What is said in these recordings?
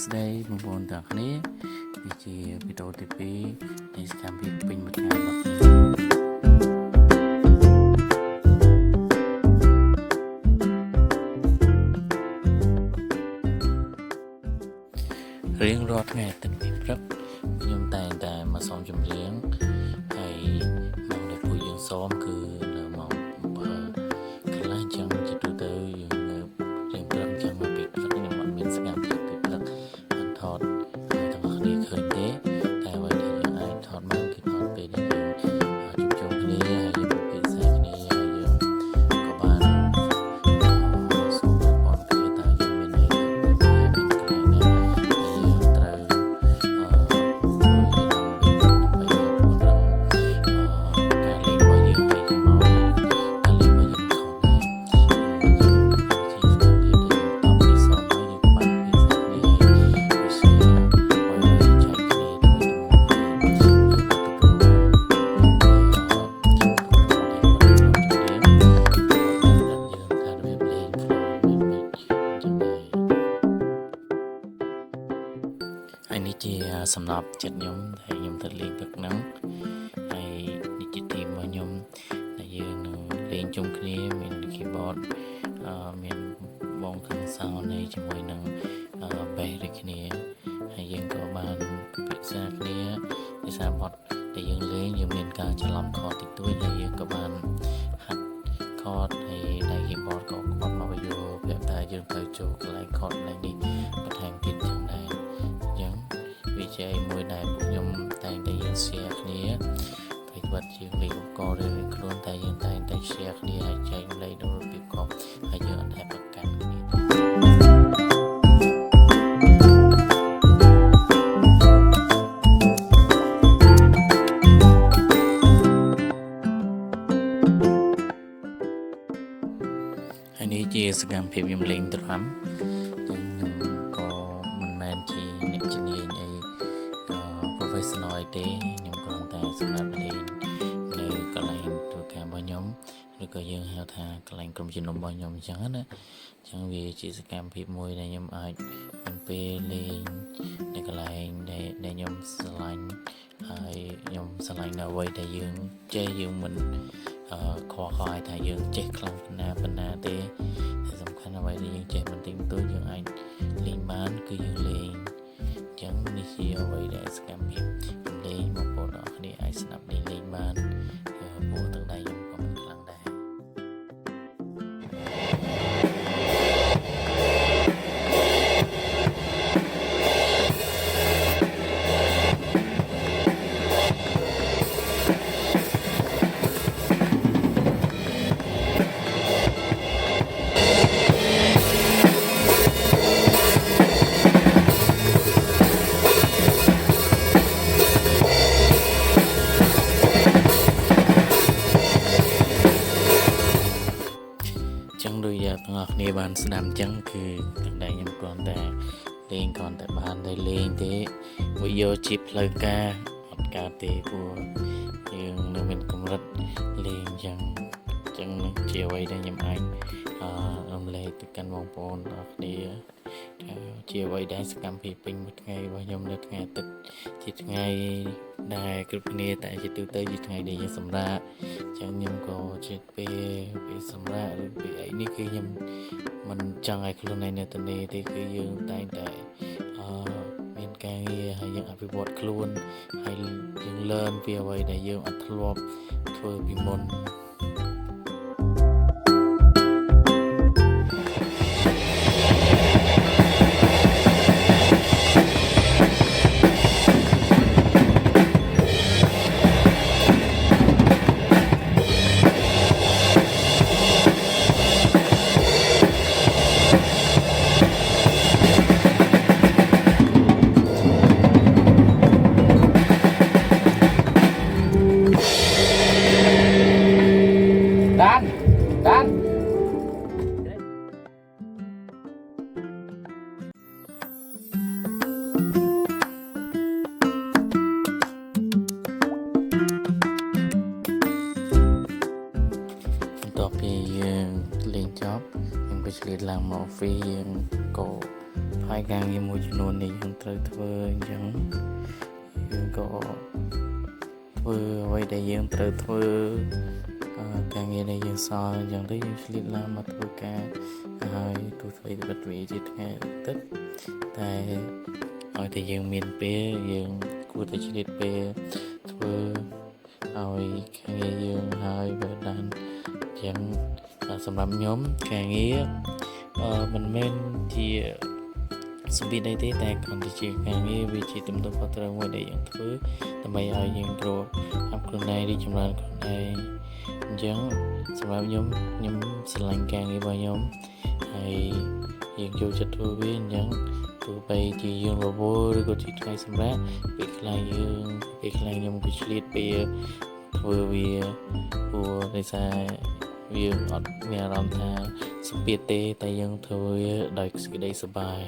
ស្ដីបងប្អូនទាំងគ្នាវាជាវីដេអូទី2នៃសកម្មភាពពេញមួយថ្ងៃរបស់រៀងរាល់ថ្ងៃទឹកពីព្រឹកខ្ញុំតែងតែមកសូមចម្រៀងហើយម៉ោងដែលពួកយើងសូមគឺនៅម៉ោង7កន្លះចឹងជាទូទៅយើងនៅរៀងព្រឹកចឹងមកពីព្រឹកខ្ញុំអត់មានសកម្មភាពពីព្រឹកមិនថតទាំងអស់គ្នាឃើញទេតែអ្វីដែលយើងអាចថតបានគឺថតពេលដែលយើងជួបជុំគ្នាហើយយើងពិភាក្សាគ្នាហើយយើងក៏បានសួរបងប្អូនគ្នាតើយើងមានអីទៅមានកន្លែងណាយើងត្រូវហើយនេះជាសំណប់ចិត្តខ្ញុំដែលខ្ញុំទៅលេងទឹកហ្នឹងហើយនេះជាទីមរបស់ខ្ញុំដែលយើងនឹងលេងជុំគ្នាមាន keyboard មានបងខាង sound នេះជាមួយនឹង bass ដូចគ្នាហើយយើងក៏បានពិភាក្សាគ្នាភាសាបទដែលយើងលេងយើងមានការច្រឡំខតិចតួចហើយយើងក៏បានហាត់ខហើយដៃ keyboard ក៏គាត់មកបញ្យល់ប្រាប់ថាយើងត្រូវចូលកន្លែងខកន្លែងនេះបន្ថែមទៀតចឹងដែរវាជាមួយដែលពួកខ្ញុំតែងតែយើង share គ្នាពេលគាត់យើងលេងឧបករណ៍ឬខ្លួនតែយើងតែងតែ share គ្នាហើយចែករំលែកដល់របៀបខុសហើយយើងអត់តែប្រកាន់គ្នាហើយនេះជាសកម្មភាពខ្ញុំលេងត្រាំខ្ញុំក៏មិនមែនជាអ្នកជំនាញអីprofessional អីទេខ្ញុំគ្រាន់តែសម្រាប់លេងនៅកន្លែងធ្វើការរបស់ខ្ញុំឬក៏យើងហៅថាកន្លែងក្រុមជំនុំរបស់ខ្ញុំអញ្ចឹងណាអញ្ចឹងវាជាសកម្មភាពមួយដែលខ្ញុំអាចមានពេលលេងនៅកន្លែងដែលខ្ញុំស្រឡាញ់ហើយខ្ញុំស្រឡាញ់នៅអ្វីដែលយើងចេះយើងមិនខ្វល់ខ្វាយថាយើងចេះខ្លាំងប៉ុណ្ណាទេតែសំខាន់អ្វីដែលយើងចេះបន្តិចបន្តួចយើងអាចលេងបានគឺយើងលេងចឹងនេះជាអ្វីដែលសកម្មភាពលេងបងប្អូនអរគ្នាអាចស្ដាប់លេងបានពួកទាំងដៃខ្ញុំក៏មិនខ្លាំងដែរចឹងដូចយ៉ាងទាំងអស់គ្នាបានស្ដាប់ចឹងគឺទាំងដៃខ្ញុំគ្រាន់តែលេងគ្រាន់តែបានតែលេងទេវាយកជាផ្លូវការអត់កើតទេព្រោះយើងនៅមានកម្រិតលេងចឹងនឹងជាអ្វីដែលខ្ញុំអាចរំលែកទៅកាន់បងប្អូនអរគ្នាជាអ្វីដែលសកម្មភាពពេញមួយថ្ងៃរបស់ខ្ញុំនៅថ្ងៃអាទិត្យជាថ្ងៃដែលគ្រប់គ្នាតែជាទូទៅជាថ្ងៃដែលយើងសម្រាកចឹងខ្ញុំក៏ជាពេលសម្រាកឬពេលអីនេះគឺខ្ញុំមិនចង់ឲ្យខ្លួនឯងនៅតែទេគឺយើងតែងតែមានការងារហើយយើងអភិវឌ្ឍខ្លួនហើយយើង learn ពីអ្វីដែលយើងអត់ធ្លាប់ធ្វើពីមុនដានបន្ទាប់ពីយើងលេងចប់យើងក៏ឆ្លៀតឡើងមកហ្វេយើងក៏ ហើយការងារមួយចំនួននេះយើងត្រូវធ្វើអញ្ចឹងយើងក៏ធ្វើអ្វីដែលយើងត្រូវធ្វើការងារដែលយើងសល់អញ្ចឹងទៅយើងឆ្លៀតឡើងមកធ្វើការហើយទោះបីបិទវាជាថ្ងៃទឹកតែឲ្យតែយើងមានពេលយើងគួរតែឆ្លៀតពេលធ្វើឲ្យការងារយើងហើយបើបានអញ្ចឹងសម្រាប់ខ្ញុំការងារមិនមែនជាសម្ពាធអីទេតែគ្រាន់តែជាការងារវាជាទំនួលខុសត្រូវមួយដែលយើងធ្វើដើម្បីឲ្យយើងគ្របអាប់ខ្លួនឯងរីកចម្រើនខ្លួនឯងអញ្ចឹងសម្រាប់ខ្ញុំស្រឡាញ់ការងាររបស់ខ្ញុំហើយយើងចូលចិត្តធ្វើវាអញ្ចឹងទោះបីជាយើងរវល់ឬក៏ជាថ្ងៃសម្រាប់ពេលខ្លះខ្ញុំក៏ឆ្លៀតពេលធ្វើវាព្រោះដោយសារយើងអត់មានអារម្មណ៍ថាសម្ពាធទេតែយើងធ្វើវាដោយសេចក្តីសប្បាយ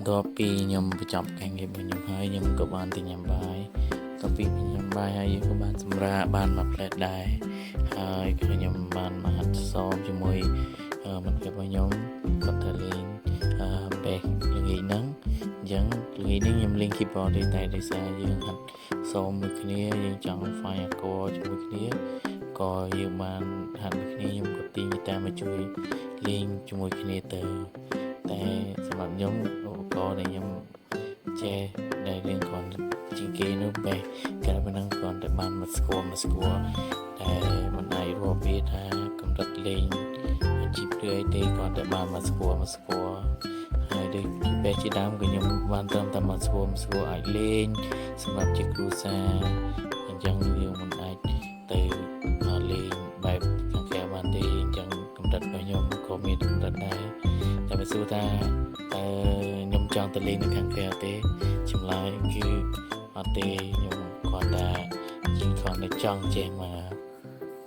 ដល់ពីខ្ញុំបញ្ចប់ការងាររបស់ខ្ញុំហើយខ្ញុំក៏បានទៅញ៉ាំបាយដល់ពីញ៉ាំបាយហើយយើងក៏បានសម្រាកបានមកផ្លែដែរហើយខ្ញុំបានមកហាត់សមជាមួយមិត្តភក្តិរបស់ខ្ញុំគាត់ទៅលេងបេះល្ងាចហ្នឹងអញ្ចឹងល្ងាចនេះខ្ញុំលេង keyboard ទេតែដោយសារយើងហាត់សមមួយគ្នាយើងចង់ find accord ជាមួយគ្នាក៏យើងបានហាត់មួយគ្នាខ្ញុំក៏ទីហ្គីតាមកជួយលេងជាមួយគ្នាទៅតែសម្រាប់ខ្ញុំឧបករណ៍ដែលខ្ញុំចេះដែលរៀនគ្រាន់ជាងគេនោះបែបតែប៉ុណ្ណឹងគ្រាន់តែបានមកស្គាល់តែមិនអាចរាប់វាថាកម្រិតលេងអាជីពឬអីទេគ្រាន់តែបានមកស្គាល់ហើយដូចបែបជាដើមក៏ខ្ញុំបានត្រឹមតែមកស្គាល់អាចលេងសម្រាប់ជាគ្រួសារអញ្ចឹងយើងមិនអាចទៅលេងបែបខាងក្រៅបានទេអញ្ចឹងកម្រិតរបស់ខ្ញុំក៏មានកម្រិតដែរតែបើសួរថាខ្ញុំចង់ទៅលេងនៅខាងក្រៅទេចម្លើយគឺអត់ទេខ្ញុំគាត់ថាជាគាត់នៅចង់ចេះមក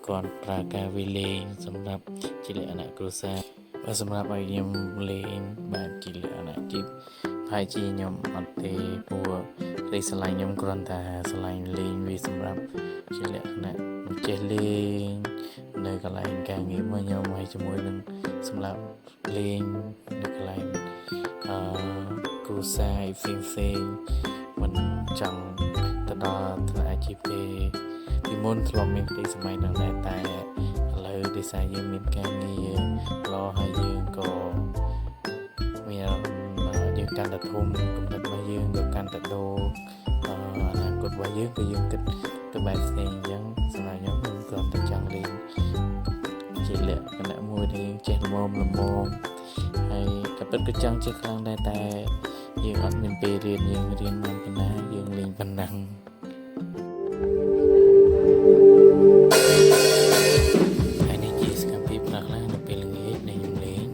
គាត់ប្រើការវាលេងសម្រាប់ជាលក្ខណៈគ្រួសារបើសម្រាប់ឲ្យខ្ញុំលេងបែបជាលក្ខណៈជីពហើយជាខ្ញុំអត់ទេព្រោះលេងស្រឡាញ់ខ្ញុំគ្រាន់តែស្រឡាញ់លេងវាសម្រាប់ជាលក្ខណៈចេះលេងនៅកន្លែងការងាររបស់ខ្ញុំហើយជាមួយនឹងសម្រាប់លេងនៅកន្លែងគ្រួសារផ្សេងមិនចង់ទៅដល់ថ្នាក់អាជីពទេពីមុនធ្លាប់មានក្តីសម័យហ្នឹងដែរតែឥឡូវដោយសារយើងមានការងារហើយយើងក៏មានយើងកាន់តែធំកម្រិតរបស់យើងក៏កាន់តែដូរអនាគតរបស់យើងក៏យើងគិតទៅបែបផ្សេងអញ្ចឹងសម្រាប់ខ្ញុំគ្រាន់តែចង់លេងជាលក្ខណៈមួយដែលយើងចេះល្មមហើយក៏ពិតក៏ចង់ចេះខ្លាំងដែរតែយើងអត់មានពេលរៀនយើងរៀនមិនប៉ុណ្ណាយើងលេងប៉ុណ្ណឹងហើយនេះជាសកម្មភាពខ្លះៗនៅពេលល្ងាចដែលខ្ញុំលេង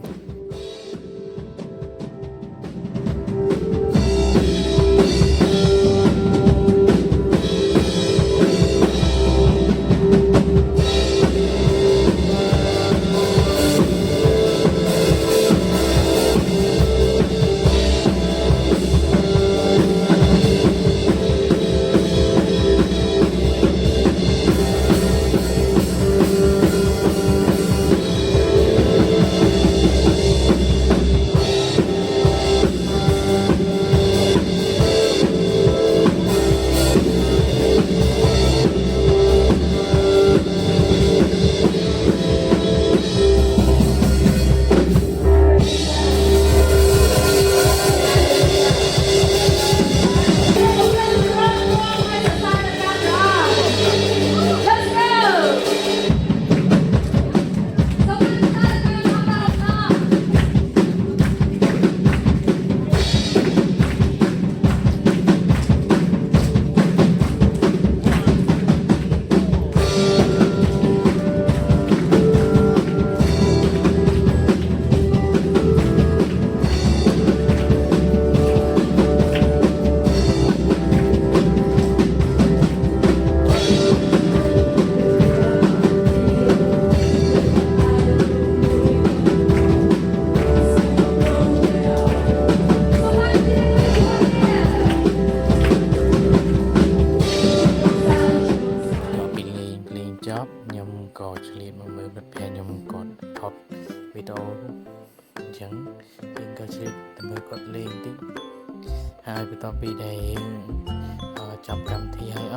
បន្ទាប់ពីដែលចាប់កម្មវិធីហើយ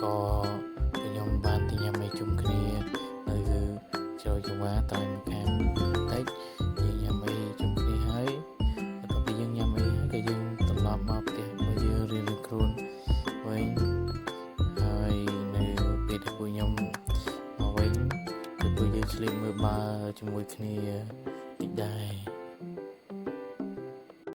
ក៏ពួកខ្ញុំបានទៅញ៉ាំអីជុំគ្នានៅជ្រោយចង្វាតែម្ខាងបន្តិចយើងញ៉ាំអីជុំគ្នាហើយបន្ទាប់ពីយើងញ៉ាំអីហើយក៏យើងត្រឡប់មកផ្ទះរបស់យើងរៀងៗខ្លួនវិញហើយនៅពេលដែលពួកខ្ញុំមកវិញគឺពួកយើងឆ្លៀតមើលបាល់ជាមួយគ្នា